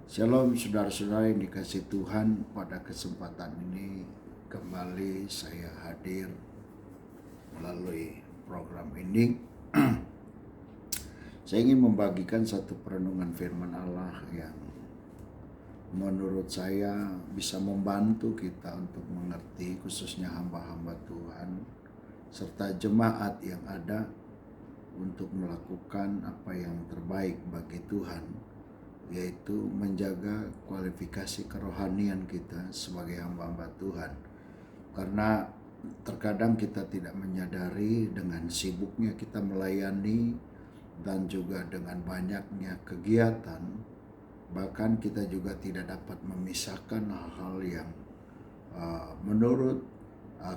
Shalom saudara-saudara yang dikasih Tuhan, pada kesempatan ini kembali saya hadir melalui program ini. Saya ingin membagikan satu perenungan firman Allah yang menurut saya bisa membantu kita untuk mengerti, khususnya hamba-hamba Tuhan serta jemaat yang ada, untuk melakukan apa yang terbaik bagi Tuhan, yaitu menjaga kualifikasi kerohanian kita sebagai hamba-hamba Tuhan. Karena terkadang kita tidak menyadari, dengan sibuknya kita melayani dan juga dengan banyaknya kegiatan, bahkan kita juga tidak dapat memisahkan hal-hal yang menurut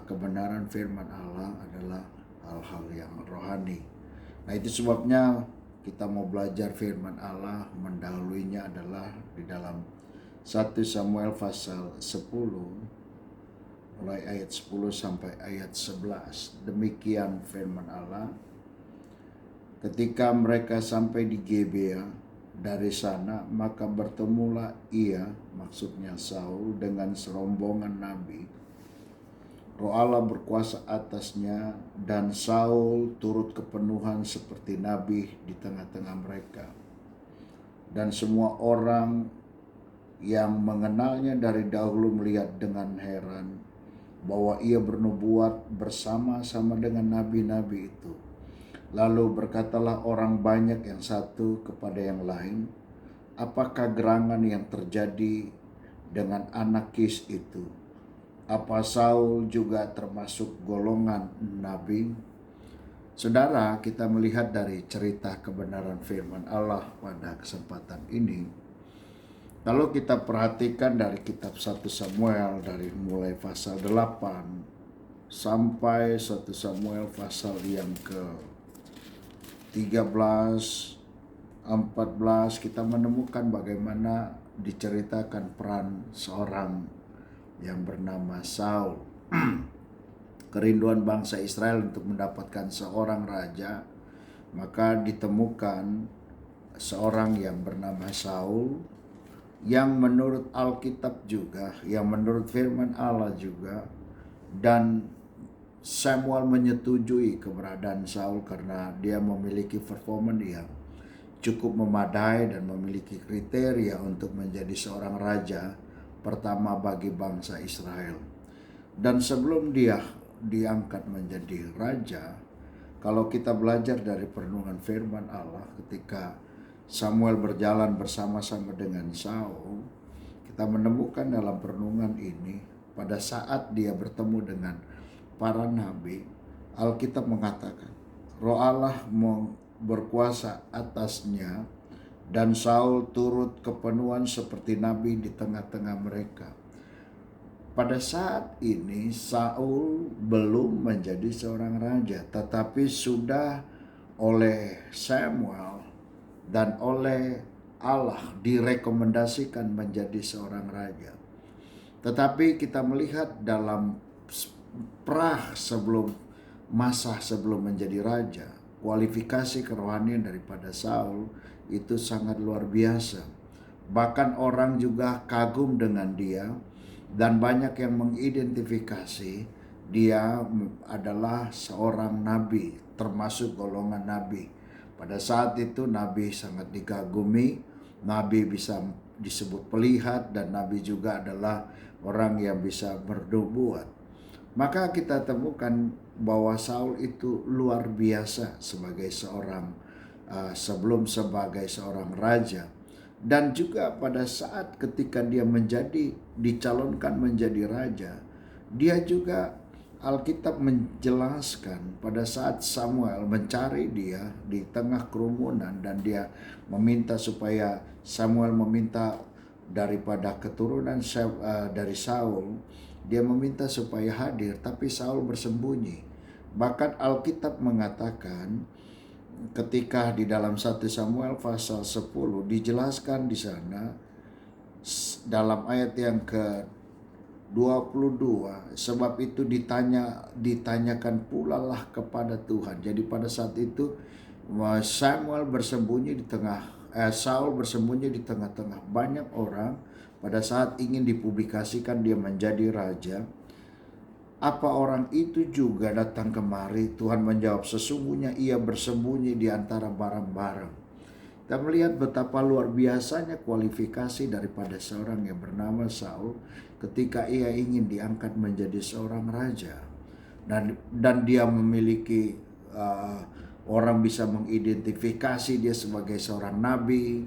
kebenaran firman Allah adalah hal-hal yang rohani. Nah, itu sebabnya kita mau belajar firman Allah, mendahulunya adalah di dalam 1 Samuel pasal 10, mulai ayat 10 sampai ayat 11. Demikian firman Allah. Ketika mereka sampai di Gebea, dari sana maka bertemulah ia, maksudnya Saul, dengan serombongan nabi. Roh Allah berkuasa atasnya, dan Saul turut kepenuhan seperti nabi di tengah-tengah mereka. Dan semua orang yang mengenalnya dari dahulu melihat dengan heran bahwa ia bernubuat bersama-sama dengan nabi-nabi itu. Lalu berkatalah orang banyak yang satu kepada yang lain, apakah gerangan yang terjadi dengan anak Kis itu? Apa Saul juga termasuk golongan nabi? Saudara, kita melihat dari cerita kebenaran firman Allah pada kesempatan ini. Kalau kita perhatikan dari kitab 1 Samuel, dari mulai pasal 8 sampai 1 Samuel pasal yang ke 13, 14, kita menemukan bagaimana diceritakan peran seorang yang bernama Saul. Kerinduan bangsa Israel untuk mendapatkan seorang raja, maka ditemukan seorang yang bernama Saul, yang menurut Alkitab juga, yang menurut firman Allah juga, dan Samuel menyetujui keberadaan Saul karena dia memiliki performa yang cukup memadai dan memiliki kriteria untuk menjadi seorang raja pertama bagi bangsa Israel. Dan sebelum dia diangkat menjadi raja, kalau kita belajar dari perenungan firman Allah, ketika Samuel berjalan bersama-sama dengan Saul, kita menemukan dalam perenungan ini, pada saat dia bertemu dengan para nabi, Alkitab mengatakan Roh Allah berkuasa atasnya, dan Saul turut kepenuhan seperti nabi di tengah-tengah mereka. Pada saat ini Saul belum menjadi seorang raja, tetapi sudah oleh Samuel dan oleh Allah direkomendasikan menjadi seorang raja. Tetapi kita melihat dalam masa sebelum menjadi raja, kualifikasi kerohanian daripada Saul itu sangat luar biasa. Bahkan orang juga kagum dengan dia, dan banyak yang mengidentifikasi dia adalah seorang nabi, termasuk golongan nabi. Pada saat itu nabi sangat dikagumi, nabi bisa disebut pelihat, dan nabi juga adalah orang yang bisa bernubuat. Maka kita temukan bahwa Saul itu luar biasa sebagai seorang sebelum sebagai seorang raja, dan juga pada saat ketika dia dicalonkan menjadi raja, dia juga, Alkitab menjelaskan, pada saat Samuel mencari dia di tengah kerumunan dan dia meminta supaya Samuel meminta daripada keturunan dari Saul, dia meminta supaya hadir, tapi Saul bersembunyi. Bahkan Alkitab mengatakan ketika di dalam 1 Samuel pasal 10 dijelaskan di sana dalam ayat yang ke 22, sebab itu ditanyakan pula lah kepada Tuhan. Jadi pada saat itu Samuel bersembunyi di tengah Saul bersembunyi di tengah-tengah banyak orang. Pada saat ingin dipublikasikan dia menjadi raja, apa orang itu juga datang kemari? Tuhan menjawab, sesungguhnya ia bersembunyi di antara barang-barang. Kita melihat betapa luar biasanya kualifikasi daripada seorang yang bernama Saul ketika ia ingin diangkat menjadi seorang raja. Dan dia memiliki, orang bisa mengidentifikasi dia sebagai seorang nabi,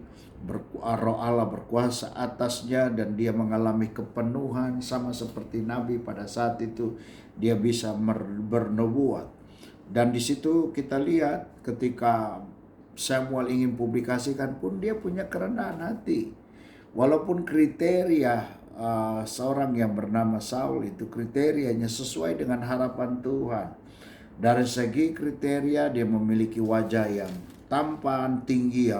roh Allah berkuasa atasnya, dan dia mengalami kepenuhan sama seperti nabi pada saat itu dia bisa bernubuat. Dan di situ kita lihat ketika Samuel ingin publikasikan pun dia punya kerendahan hati. Walaupun kriteria seorang yang bernama Saul itu kriterianya sesuai dengan harapan Tuhan. Dari segi kriteria dia memiliki wajah yang tampan, tinggi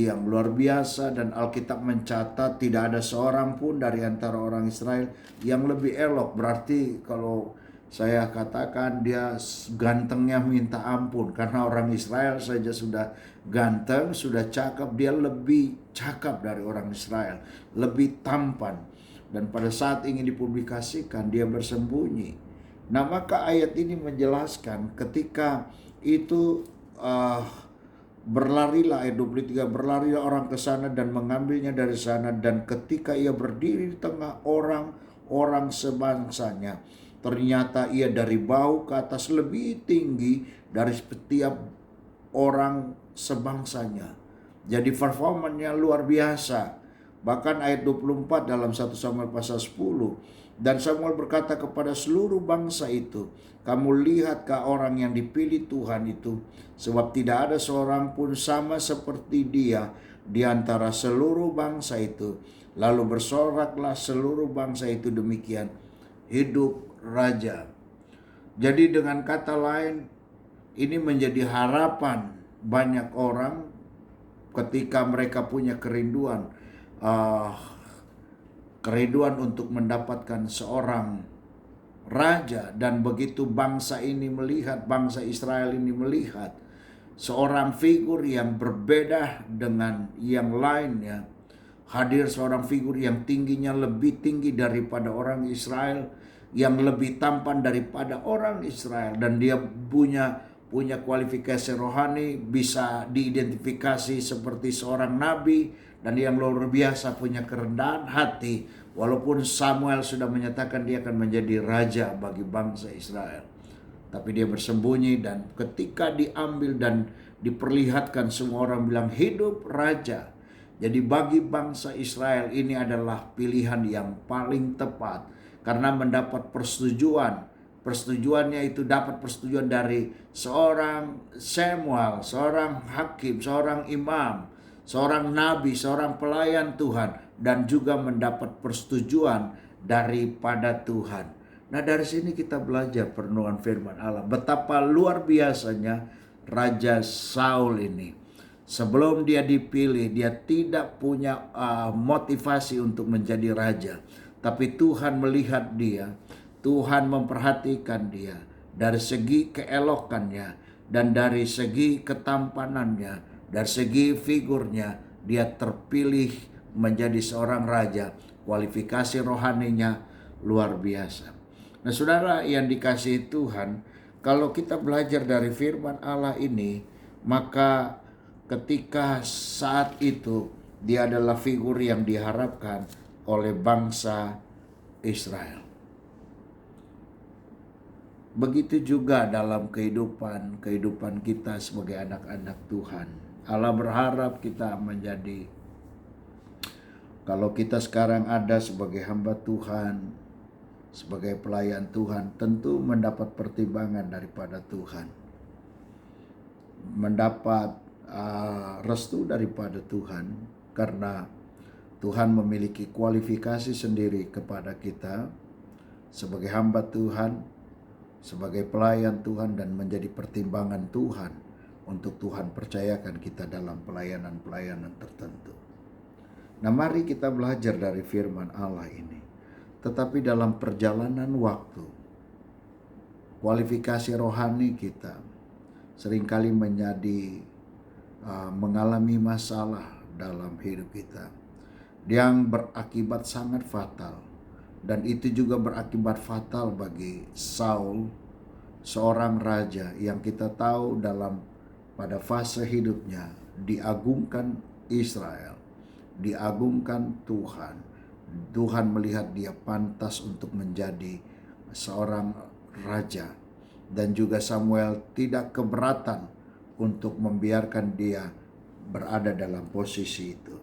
yang luar biasa, dan Alkitab mencatat tidak ada seorang pun dari antara orang Israel yang lebih elok. Berarti kalau saya katakan dia gantengnya minta ampun, karena orang Israel saja sudah ganteng, sudah cakep, dia lebih cakep dari orang Israel, lebih tampan. Dan pada saat ingin dipublikasikan dia bersembunyi. Nah, maka ayat ini menjelaskan ketika itu berlarilah, ayat 23, berlarilah orang ke sana dan mengambilnya dari sana, dan ketika ia berdiri di tengah orang sebangsanya, ternyata ia dari bahu ke atas lebih tinggi dari setiap orang sebangsanya. Jadi performanya luar biasa. Bahkan ayat 24 dalam 1 Samuel pasal 10. Dan Samuel berkata kepada seluruh bangsa itu, kamu lihatkah orang yang dipilih Tuhan itu? Sebab tidak ada seorang pun sama seperti dia di antara seluruh bangsa itu. Lalu bersoraklah seluruh bangsa itu demikian, hidup raja. Jadi dengan kata lain, ini menjadi harapan banyak orang ketika mereka punya kerinduan untuk mendapatkan seorang raja. Dan begitu bangsa ini melihat, bangsa Israel ini melihat seorang figur yang berbeda dengan yang lainnya, hadir seorang figur yang tingginya lebih tinggi daripada orang Israel, yang lebih tampan daripada orang Israel, dan dia punya kualifikasi rohani, bisa diidentifikasi seperti seorang nabi, dan yang luar biasa punya kerendahan hati. Walaupun Samuel sudah menyatakan dia akan menjadi raja bagi bangsa Israel, tapi dia bersembunyi, dan ketika diambil dan diperlihatkan, semua orang bilang hidup raja. Jadi bagi bangsa Israel ini adalah pilihan yang paling tepat, karena mendapat persetujuan. Persetujuannya itu dapat persetujuan dari seorang Samuel, seorang hakim, seorang imam, seorang nabi, seorang pelayan Tuhan, dan juga mendapat persetujuan daripada Tuhan. Nah, dari sini kita belajar perenungan firman Allah, betapa luar biasanya Raja Saul ini. Sebelum dia dipilih, dia tidak punya motivasi untuk menjadi raja. Tapi Tuhan melihat dia, Tuhan memperhatikan dia dari segi keelokannya, dan dari segi ketampanannya, dari segi figurnya, dia terpilih menjadi seorang raja. Kualifikasi rohaninya luar biasa. Nah, saudara yang dikasihi Tuhan, kalau kita belajar dari firman Allah ini, maka ketika saat itu dia adalah figur yang diharapkan oleh bangsa Israel. Begitu juga dalam kehidupan kita sebagai anak-anak Tuhan. Allah berharap kita menjadi, kalau kita sekarang ada sebagai hamba Tuhan, sebagai pelayan Tuhan, tentu mendapat pertimbangan daripada Tuhan, mendapat restu daripada Tuhan, karena Tuhan memiliki kualifikasi sendiri kepada kita sebagai hamba Tuhan, sebagai pelayan Tuhan, dan menjadi pertimbangan Tuhan untuk Tuhan percayakan kita dalam pelayanan-pelayanan tertentu. Nah, mari kita belajar dari firman Allah ini. Tetapi dalam perjalanan waktu, kualifikasi rohani kita seringkali menjadi mengalami masalah dalam hidup kita yang berakibat sangat fatal. Dan itu juga berakibat fatal bagi Saul, seorang raja yang kita tahu pada fase hidupnya diagungkan Israel, diagungkan Tuhan. Tuhan melihat dia pantas untuk menjadi seorang raja, dan juga Samuel tidak keberatan untuk membiarkan dia berada dalam posisi itu.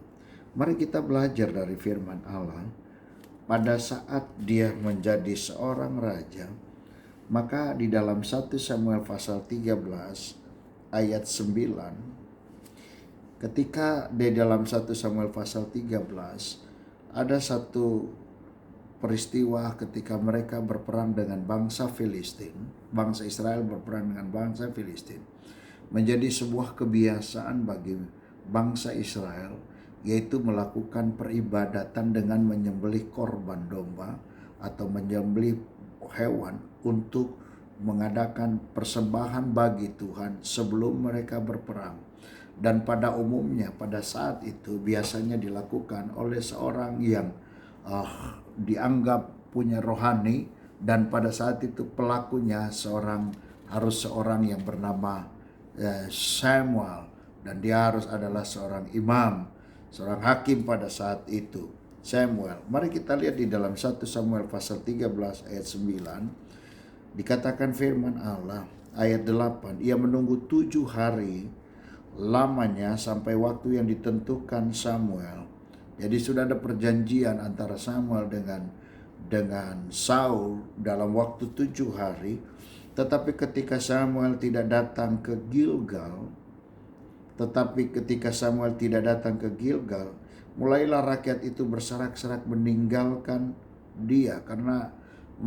Mari kita belajar dari firman Allah. Pada saat dia menjadi seorang raja, maka di dalam 1 Samuel pasal 13 ayat 9, ketika di dalam 1 Samuel pasal 13 ada satu peristiwa ketika mereka berperang dengan bangsa Filistin, bangsa Israel berperang dengan bangsa Filistin, menjadi sebuah kebiasaan bagi bangsa Israel, yaitu melakukan peribadatan dengan menyembelih korban domba atau menyembelih hewan untuk mengadakan persembahan bagi Tuhan sebelum mereka berperang. Dan pada umumnya pada saat itu biasanya dilakukan oleh seorang yang dianggap punya rohani, dan pada saat itu pelakunya harus seorang yang bernama Samuel, dan dia harus adalah seorang imam, seorang hakim pada saat itu, Samuel. Mari kita lihat di dalam 1 Samuel pasal 13 ayat 9. Dikatakan firman Allah ayat 8, ia menunggu 7 hari lamanya sampai waktu yang ditentukan Samuel. Jadi sudah ada perjanjian antara Samuel dengan Saul dalam waktu 7 hari. Tetapi ketika Samuel tidak datang ke Gilgal, mulailah rakyat itu berserak-serak meninggalkan dia, karena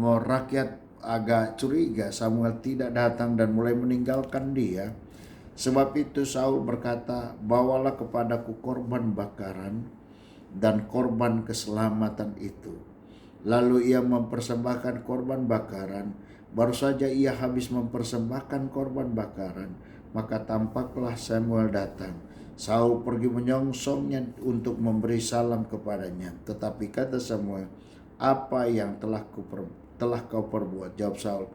rakyat agak curiga Samuel tidak datang dan mulai meninggalkan dia. Sebab itu Saul berkata, bawalah kepadaku korban bakaran dan korban keselamatan itu. Lalu ia mempersembahkan korban bakaran. Baru saja ia habis mempersembahkan korban bakaran, maka tampaklah Samuel datang. Saul pergi menyongsongnya untuk memberi salam kepadanya. Tetapi kata Samuel, apa yang telah kau perbuat? Jawab Saul,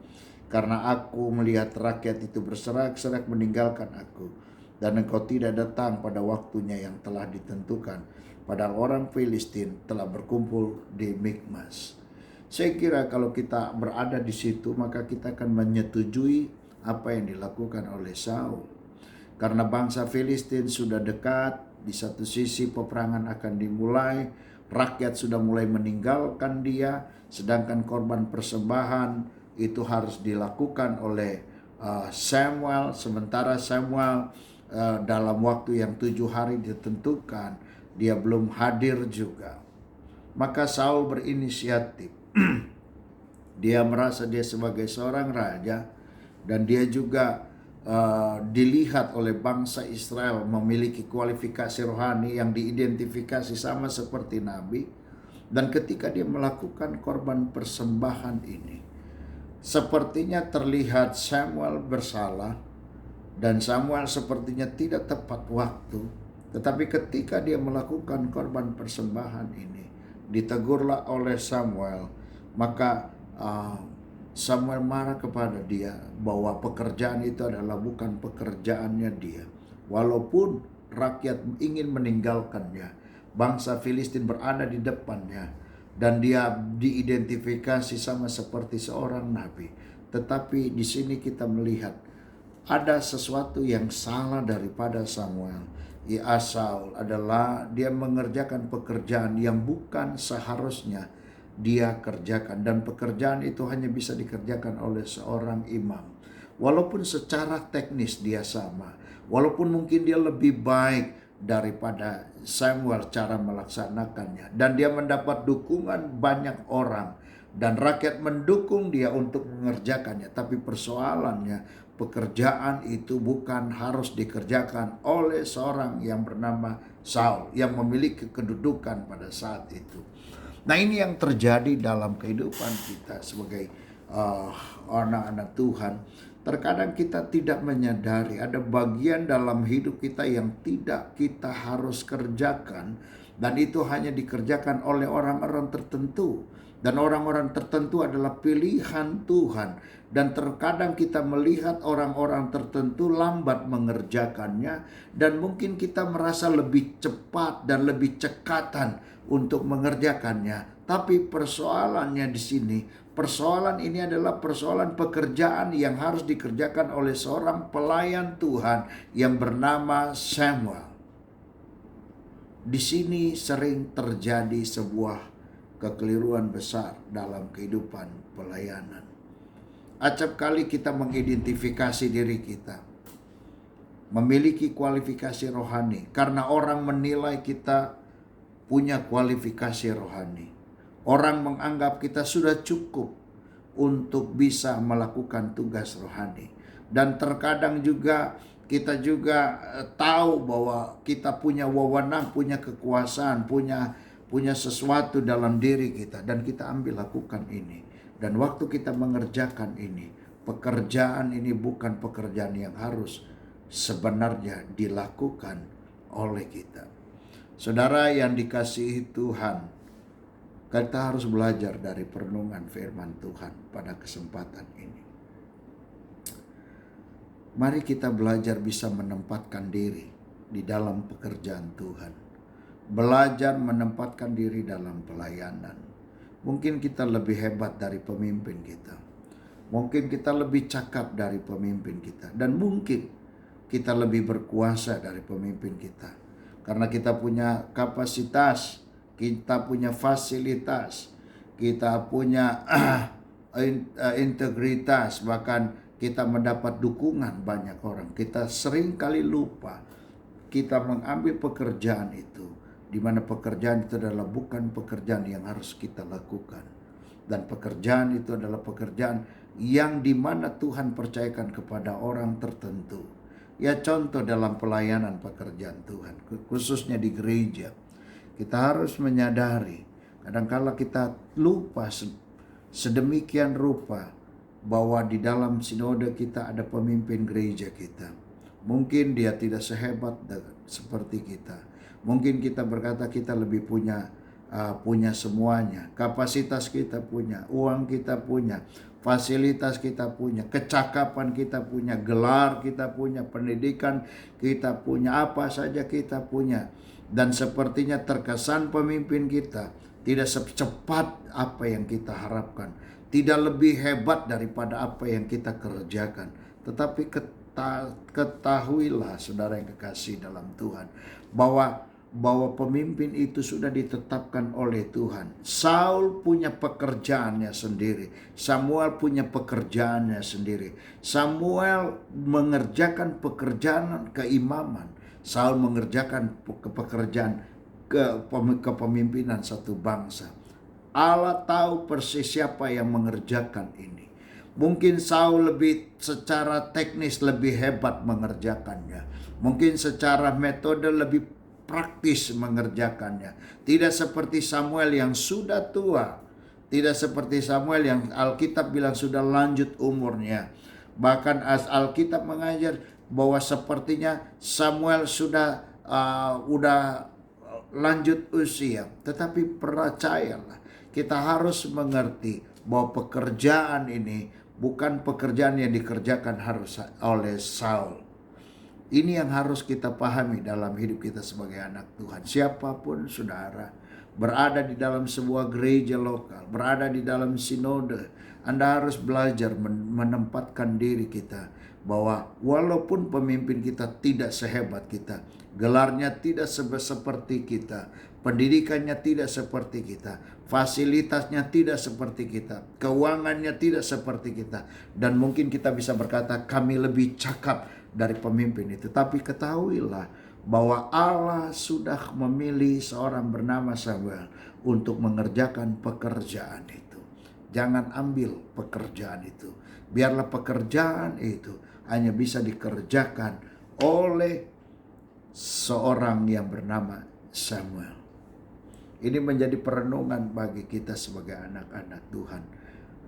karena aku melihat rakyat itu berserak-serak meninggalkan aku, dan engkau tidak datang pada waktunya yang telah ditentukan, padahal orang Filistin telah berkumpul di Mikmas. Saya kira kalau kita berada di situ, maka kita akan menyetujui apa yang dilakukan oleh Saul. Karena bangsa Filistin sudah dekat, di satu sisi peperangan akan dimulai, rakyat sudah mulai meninggalkan dia, sedangkan korban persembahan itu harus dilakukan oleh Samuel. Sementara Samuel dalam waktu yang 7 hari ditentukan, dia belum hadir juga. Maka Saul berinisiatif. Dia merasa dia sebagai seorang raja, dan dia juga dilihat oleh bangsa Israel memiliki kualifikasi rohani yang diidentifikasi sama seperti Nabi. Dan ketika dia melakukan korban persembahan ini, sepertinya terlihat Samuel bersalah, dan Samuel sepertinya tidak tepat waktu. Tetapi ketika dia melakukan korban persembahan ini, ditegurlah oleh Samuel. Maka Samuel marah kepada dia bahwa pekerjaan itu adalah bukan pekerjaannya dia. Walaupun rakyat ingin meninggalkannya, bangsa Filistin berada di depannya, dan dia diidentifikasi sama seperti seorang nabi. Tetapi di sini kita melihat ada sesuatu yang salah daripada Samuel. Saul adalah dia mengerjakan pekerjaan yang bukan seharusnya dia kerjakan, dan pekerjaan itu hanya bisa dikerjakan oleh seorang imam. Walaupun secara teknis dia sama, walaupun mungkin dia lebih baik daripada Samuel cara melaksanakannya, dan dia mendapat dukungan banyak orang dan rakyat mendukung dia untuk mengerjakannya, tapi persoalannya pekerjaan itu bukan harus dikerjakan oleh seorang yang bernama Saul yang memiliki kedudukan pada saat itu. Nah, ini yang terjadi dalam kehidupan kita sebagai anak-anak Tuhan. Terkadang kita tidak menyadari ada bagian dalam hidup kita yang tidak kita harus kerjakan, dan itu hanya dikerjakan oleh orang-orang tertentu. Dan orang-orang tertentu adalah pilihan Tuhan. Dan terkadang kita melihat orang-orang tertentu lambat mengerjakannya, dan mungkin kita merasa lebih cepat dan lebih cekatan untuk mengerjakannya. Tapi persoalannya di sini, persoalan ini adalah persoalan pekerjaan yang harus dikerjakan oleh seorang pelayan Tuhan yang bernama Samuel. Di sini sering terjadi sebuah kekeliruan besar dalam kehidupan pelayanan. Acap kali kita mengidentifikasi diri kita memiliki kualifikasi rohani karena orang menilai kita punya kualifikasi rohani. Orang menganggap kita sudah cukup untuk bisa melakukan tugas rohani. Dan terkadang juga kita juga tahu bahwa kita punya wewenang, punya kekuasaan, punya sesuatu dalam diri kita, dan kita ambil lakukan ini. Dan waktu kita mengerjakan ini, pekerjaan ini bukan pekerjaan yang harus sebenarnya dilakukan oleh kita. Saudara yang dikasihi Tuhan, kita harus belajar dari perenungan firman Tuhan pada kesempatan ini. Mari kita belajar bisa menempatkan diri di dalam pekerjaan Tuhan. Belajar menempatkan diri dalam pelayanan. Mungkin kita lebih hebat dari pemimpin kita. Mungkin kita lebih cakap dari pemimpin kita. Dan mungkin kita lebih berkuasa dari pemimpin kita. Karena kita punya kapasitas, kita punya fasilitas, kita punya integritas, bahkan kita mendapat dukungan banyak orang. Kita sering kali lupa kita mengambil pekerjaan itu, di mana pekerjaan itu adalah bukan pekerjaan yang harus kita lakukan. Dan pekerjaan itu adalah pekerjaan yang dimana Tuhan percayakan kepada orang tertentu. Ya, contoh dalam pelayanan pekerjaan Tuhan, khususnya di gereja. Kita harus menyadari, kadangkala kita lupa sedemikian rupa bahwa di dalam sinode kita ada pemimpin gereja kita. Mungkin dia tidak sehebat seperti kita. Mungkin kita berkata kita lebih punya semuanya. Kapasitas kita punya, uang kita punya, fasilitas kita punya, kecakapan kita punya, gelar kita punya, pendidikan kita punya, apa saja kita punya. Dan sepertinya terkesan pemimpin kita tidak secepat apa yang kita harapkan, tidak lebih hebat daripada apa yang kita kerjakan. Tetapi ketahuilah saudara yang kekasih dalam Tuhan, bahwa pemimpin itu sudah ditetapkan oleh Tuhan. Saul punya pekerjaannya sendiri. Samuel punya pekerjaannya sendiri. Samuel mengerjakan pekerjaan keimaman. Saul mengerjakan pekerjaan kepemimpinan satu bangsa. Allah tahu persis siapa yang mengerjakan ini. Mungkin Saul lebih secara teknis lebih hebat mengerjakannya. Mungkin secara metode lebih praktis mengerjakannya. Tidak seperti Samuel yang sudah tua. Tidak seperti Samuel yang Alkitab bilang sudah lanjut umurnya. Bahkan Alkitab mengajar bahwa sepertinya Samuel sudah lanjut usia. Tetapi percayalah, kita harus mengerti bahwa pekerjaan ini bukan pekerjaan yang dikerjakan harus oleh Saul. Ini yang harus kita pahami dalam hidup kita sebagai anak Tuhan. Siapapun saudara, berada di dalam sebuah gereja lokal, berada di dalam sinode, Anda harus belajar menempatkan diri kita bahwa walaupun pemimpin kita tidak sehebat kita, gelarnya tidak seperti kita, pendidikannya tidak seperti kita, fasilitasnya tidak seperti kita, keuangannya tidak seperti kita, dan mungkin kita bisa berkata kami lebih cakap dari pemimpin itu. Tapi ketahuilah bahwa Allah sudah memilih seorang bernama Samuel untuk mengerjakan pekerjaan itu. Jangan ambil pekerjaan itu. Biarlah pekerjaan itu hanya bisa dikerjakan oleh seorang yang bernama Samuel. Ini menjadi perenungan bagi kita sebagai anak-anak Tuhan.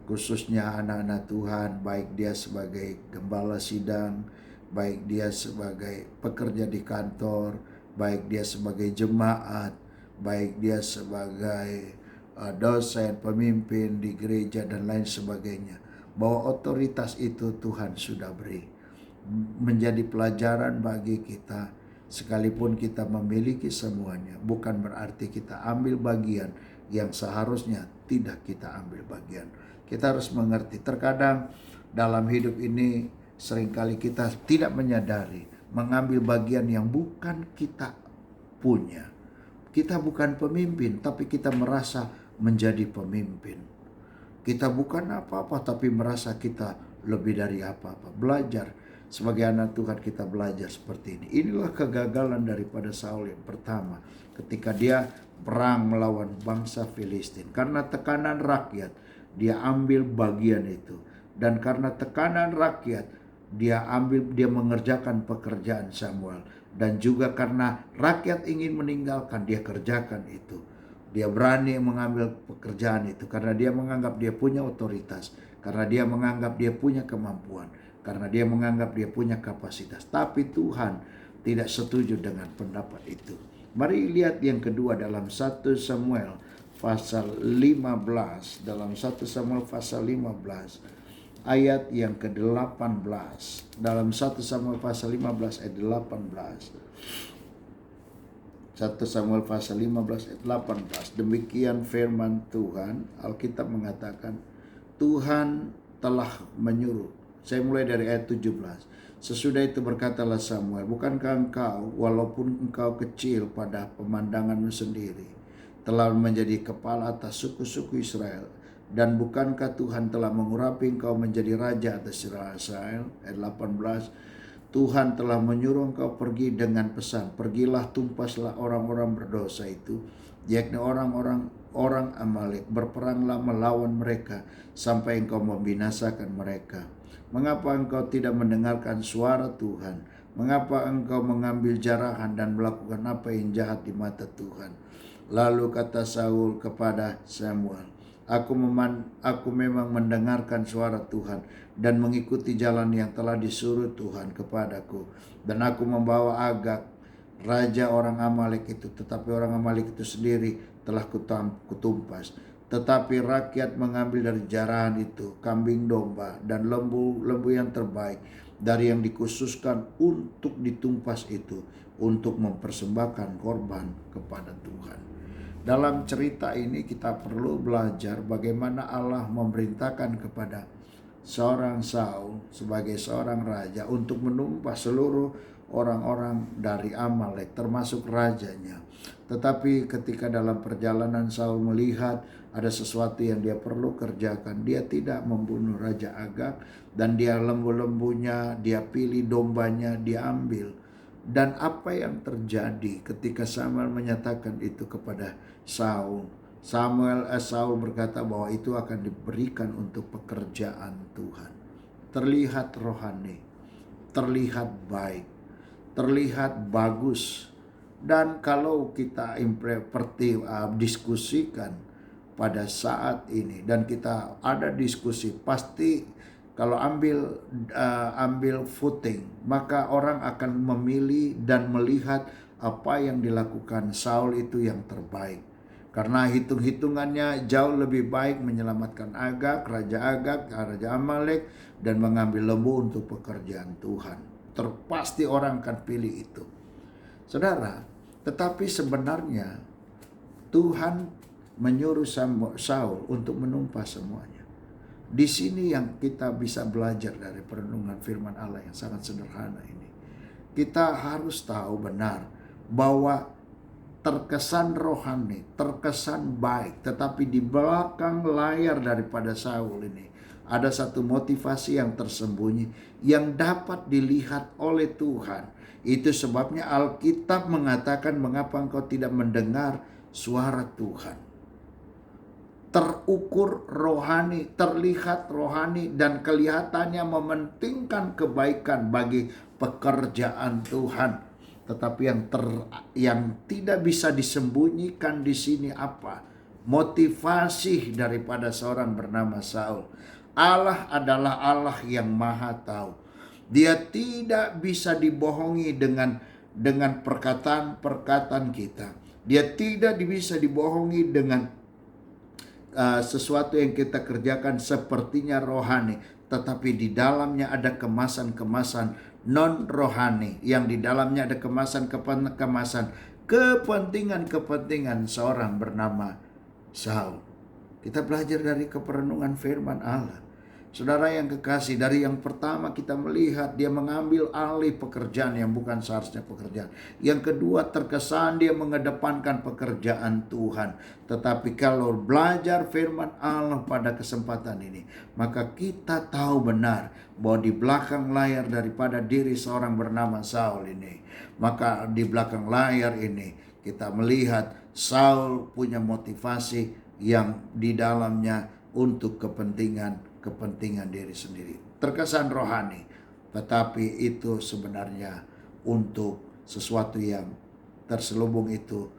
khususnya anak-anak Tuhan, baik dia sebagai gembala sidang, baik dia sebagai pekerja di kantor, baik dia sebagai jemaat, baik dia sebagai dosen, pemimpin di gereja dan lain sebagainya, bahwa otoritas itu Tuhan sudah beri. Menjadi pelajaran bagi kita, sekalipun kita memiliki semuanya, bukan berarti kita ambil bagian yang seharusnya tidak kita ambil bagian. Kita harus mengerti, terkadang dalam hidup ini seringkali kita tidak menyadari mengambil bagian yang bukan kita punya. Kita bukan pemimpin, tapi kita merasa menjadi pemimpin. Kita bukan apa-apa, tapi merasa kita lebih dari apa-apa. Belajar sebagai anak Tuhan, kita belajar seperti ini. Inilah kegagalan daripada Saul yang pertama ketika dia perang melawan bangsa Filistin. Karena tekanan rakyat, dia ambil bagian itu. Dan karena tekanan rakyat, dia mengerjakan pekerjaan Samuel. Dan juga karena rakyat ingin meninggalkan, dia kerjakan itu. Dia berani mengambil pekerjaan itu karena dia menganggap dia punya otoritas, karena dia menganggap dia punya kemampuan, karena dia menganggap dia punya kapasitas. Tapi Tuhan tidak setuju dengan pendapat itu. Mari lihat yang kedua dalam 1 Samuel pasal 15. Dalam 1 Samuel pasal 15 ayat yang ke-18. Dalam 1 Samuel pasal 15 ayat 18. 1 Samuel pasal 15 ayat 18. Demikian firman Tuhan. Alkitab mengatakan, Tuhan telah menyuruh. Saya mulai dari ayat 17. Sesudah itu berkatalah Samuel, bukankah engkau, walaupun engkau kecil pada pemandanganmu sendiri, telah menjadi kepala atas suku-suku Israel? Dan bukankah Tuhan telah mengurapi engkau menjadi raja atas Israel? Ayat 18. Tuhan telah menyuruh engkau pergi dengan pesan, pergilah tumpaslah orang-orang berdosa itu, yakni orang Amalek, berperanglah melawan mereka sampai engkau membinasakan mereka. Mengapa engkau tidak mendengarkan suara Tuhan? Mengapa engkau mengambil jarahan dan melakukan apa yang jahat di mata Tuhan? Lalu kata Saul kepada Samuel, Aku memang mendengarkan suara Tuhan dan mengikuti jalan yang telah disuruh Tuhan kepadaku. Dan aku membawa Agag, raja orang Amalek itu, tetapi orang Amalek itu sendiri telah kutumpas. Tetapi rakyat mengambil dari jarahan itu kambing domba dan lembu yang terbaik dari yang dikhususkan untuk ditumpas itu, untuk mempersembahkan korban kepada Tuhan. Dalam cerita ini kita perlu belajar bagaimana Allah memerintahkan kepada seorang Saul sebagai seorang raja untuk menumpas seluruh orang-orang dari Amalek termasuk rajanya. Tetapi ketika dalam perjalanan Saul melihat ada sesuatu yang dia perlu kerjakan, dia tidak membunuh Raja Agag, dan dia lembu-lembunya, dia pilih dombanya, dia ambil. Dan apa yang terjadi ketika Samuel menyatakan itu kepada Saul? Saul berkata bahwa itu akan diberikan untuk pekerjaan Tuhan. Terlihat rohani, terlihat baik, terlihat bagus. Dan kalau kita diskusikan pada saat ini dan kita ada diskusi, pasti kalau ambil footing, maka orang akan memilih dan melihat apa yang dilakukan Saul itu yang terbaik. Karena hitung-hitungannya jauh lebih baik menyelamatkan Raja Amalek, dan mengambil lembu untuk pekerjaan Tuhan. Terpasti orang akan pilih itu. Saudara, tetapi sebenarnya Tuhan menyuruh Saul untuk menumpas semuanya. Di sini yang kita bisa belajar dari perenungan firman Allah yang sangat sederhana ini. Kita harus tahu benar bahwa terkesan rohani, terkesan baik, tetapi di belakang layar daripada Saul ini ada satu motivasi yang tersembunyi yang dapat dilihat oleh Tuhan. Itu sebabnya Alkitab mengatakan, mengapa engkau tidak mendengar suara Tuhan? Terukur rohani, terlihat rohani, dan kelihatannya mementingkan kebaikan bagi pekerjaan Tuhan. Tetapi yang tidak bisa disembunyikan di sini apa? motivasi daripada seorang bernama Saul. Allah adalah Allah yang maha tahu. Dia tidak bisa dibohongi dengan perkataan-perkataan kita. Dia tidak bisa dibohongi dengan sesuatu yang kita kerjakan sepertinya rohani, tetapi di dalamnya ada kemasan-kemasan non rohani, yang di dalamnya ada kemasan-kemasan kepentingan seorang bernama Saul. Kita belajar dari keperenungan firman Allah. Saudara yang kekasih, dari yang pertama kita melihat dia mengambil alih pekerjaan yang bukan seharusnya pekerjaan. Yang kedua, terkesan dia mengedepankan pekerjaan Tuhan. Tetapi kalau belajar firman Allah pada kesempatan ini, maka kita tahu benar bahwa di belakang layar daripada diri seorang bernama Saul ini, maka di belakang layar ini kita melihat Saul punya motivasi yang di dalamnya untuk kepentingan diri sendiri. Terkesan rohani, tetapi itu sebenarnya untuk sesuatu yang terselubung itu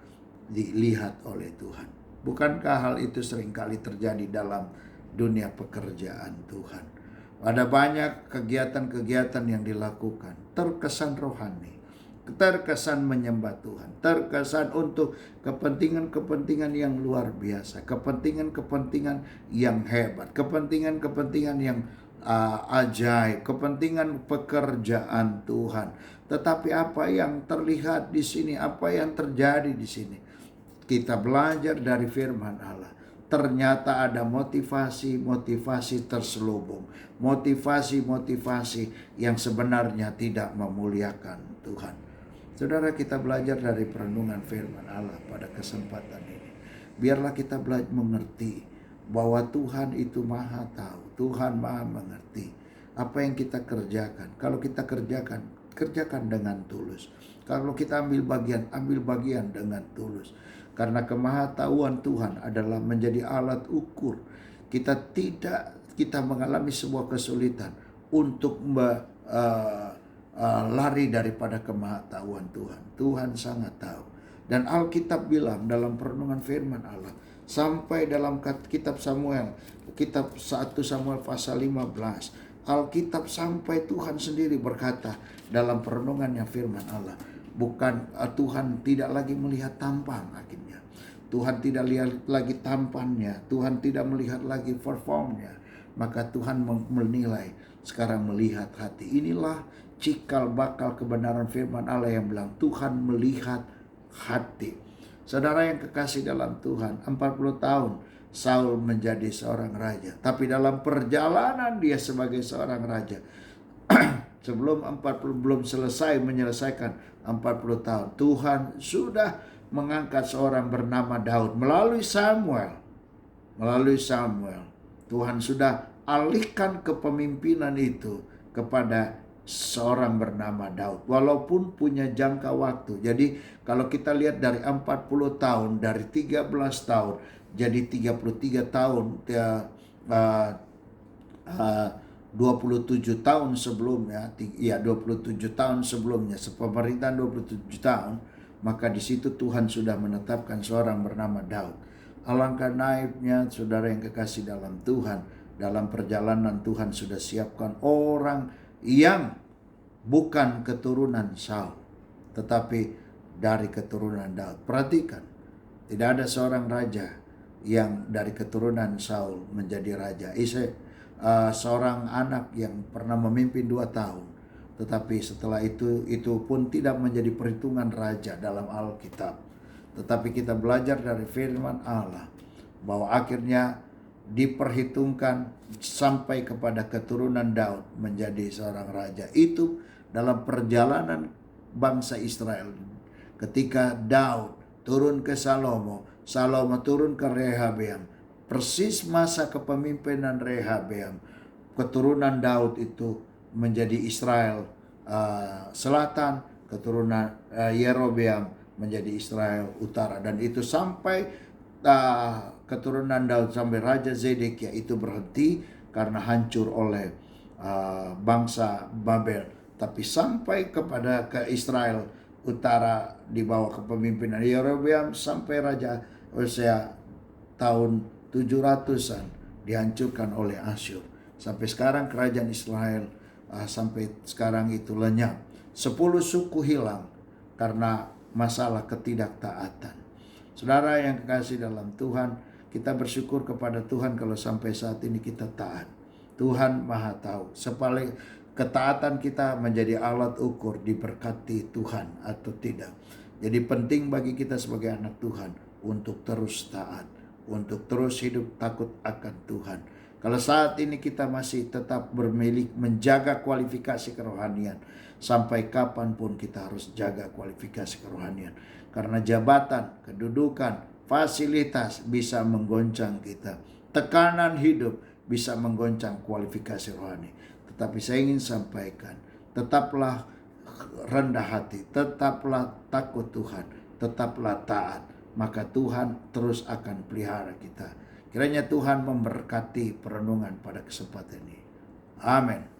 dilihat oleh Tuhan. Bukankah hal itu seringkali terjadi dalam dunia pekerjaan Tuhan? Ada banyak kegiatan-kegiatan yang dilakukan terkesan rohani, terkesan menyembah Tuhan, terkesan untuk kepentingan-kepentingan yang luar biasa, kepentingan-kepentingan yang hebat, kepentingan-kepentingan yang ajaib, kepentingan pekerjaan Tuhan. Tetapi apa yang terlihat di sini, apa yang terjadi di sini, kita belajar dari firman Allah. Ternyata ada motivasi terselubung, motivasi yang sebenarnya tidak memuliakan Tuhan. Saudara, kita belajar dari perenungan firman Allah pada kesempatan ini. Biarlah kita belajar mengerti bahwa Tuhan itu maha tahu. Tuhan maha mengerti apa yang kita kerjakan. Kalau kita kerjakan dengan tulus. Kalau kita ambil bagian dengan tulus. Karena kemahatauan Tuhan adalah menjadi alat ukur. Kita mengalami sebuah kesulitan untuk lari daripada kemahatauan Tuhan. Tuhan sangat tahu. Dan Alkitab bilang dalam perenungan firman Allah, sampai dalam kitab Samuel, kitab 1 Samuel pasal 15, Alkitab sampai Tuhan sendiri berkata dalam perenungannya firman Allah, bukan Tuhan tidak lagi melihat tampang akhirnya. Tuhan tidak lihat lagi tampannya, Tuhan tidak melihat lagi performnya, maka Tuhan menilai, sekarang melihat hati. Inilah cikal bakal kebenaran firman Allah yang bilang Tuhan melihat hati. Saudara yang kekasih dalam Tuhan, 40 tahun Saul menjadi seorang raja. Tapi dalam perjalanan dia sebagai seorang raja, sebelum belum menyelesaikan 40 tahun, Tuhan sudah mengangkat seorang bernama Daud melalui Samuel. Tuhan sudah alihkan kepemimpinan itu kepada seorang bernama Daud, walaupun punya jangka waktu. Jadi kalau kita lihat dari 40 tahun, dari 13 tahun jadi 33 tahun, 27 tahun sebelumnya, 27 tahun sebelumnya, sepemerintahan 27 tahun, maka di situ Tuhan sudah menetapkan seorang bernama Daud. Alangkah naibnya saudara yang kekasih dalam Tuhan, dalam perjalanan Tuhan sudah siapkan orang yang bukan keturunan Saul, tetapi dari keturunan Daud. Perhatikan, tidak ada seorang raja yang dari keturunan Saul menjadi raja. Seorang anak yang pernah memimpin 2 tahun, tetapi setelah itu pun tidak menjadi perhitungan raja dalam Alkitab. Tetapi kita belajar dari firman Allah bahwa akhirnya diperhitungkan sampai kepada keturunan Daud menjadi seorang raja. Itu dalam perjalanan bangsa Israel. Ketika Daud turun ke Salomo turun ke Rehabeam. Persis masa kepemimpinan Rehabeam, keturunan Daud itu menjadi Israel Selatan, keturunan Yerobeam menjadi Israel Utara. Dan itu sampai keturunan Daud sampai Raja Zedekia itu berhenti karena hancur oleh bangsa Babel. Tapi sampai kepada ke Israel Utara di bawah kepemimpinan Yerobeam sampai Raja Hosea tahun 700-an dihancurkan oleh Asyur. Sampai sekarang kerajaan Israel sampai sekarang itu lenyap. 10 suku hilang karena masalah ketidaktaatan. Saudara yang kekasih dalam Tuhan, kita bersyukur kepada Tuhan kalau sampai saat ini kita taat. Tuhan Maha tahu. Ketaatan kita menjadi alat ukur diberkati Tuhan atau tidak. Jadi penting bagi kita sebagai anak Tuhan untuk terus taat, untuk terus hidup takut akan Tuhan. Kalau saat ini kita masih tetap menjaga kualifikasi kerohanian, sampai kapanpun kita harus jaga kualifikasi kerohanian. Karena jabatan, kedudukan, fasilitas bisa menggoncang kita. Tekanan hidup bisa menggoncang kualifikasi rohani. Tetapi saya ingin sampaikan, tetaplah rendah hati, tetaplah takut Tuhan, tetaplah taat. Maka Tuhan terus akan pelihara kita. Kiranya Tuhan memberkati perenungan pada kesempatan ini. Amin.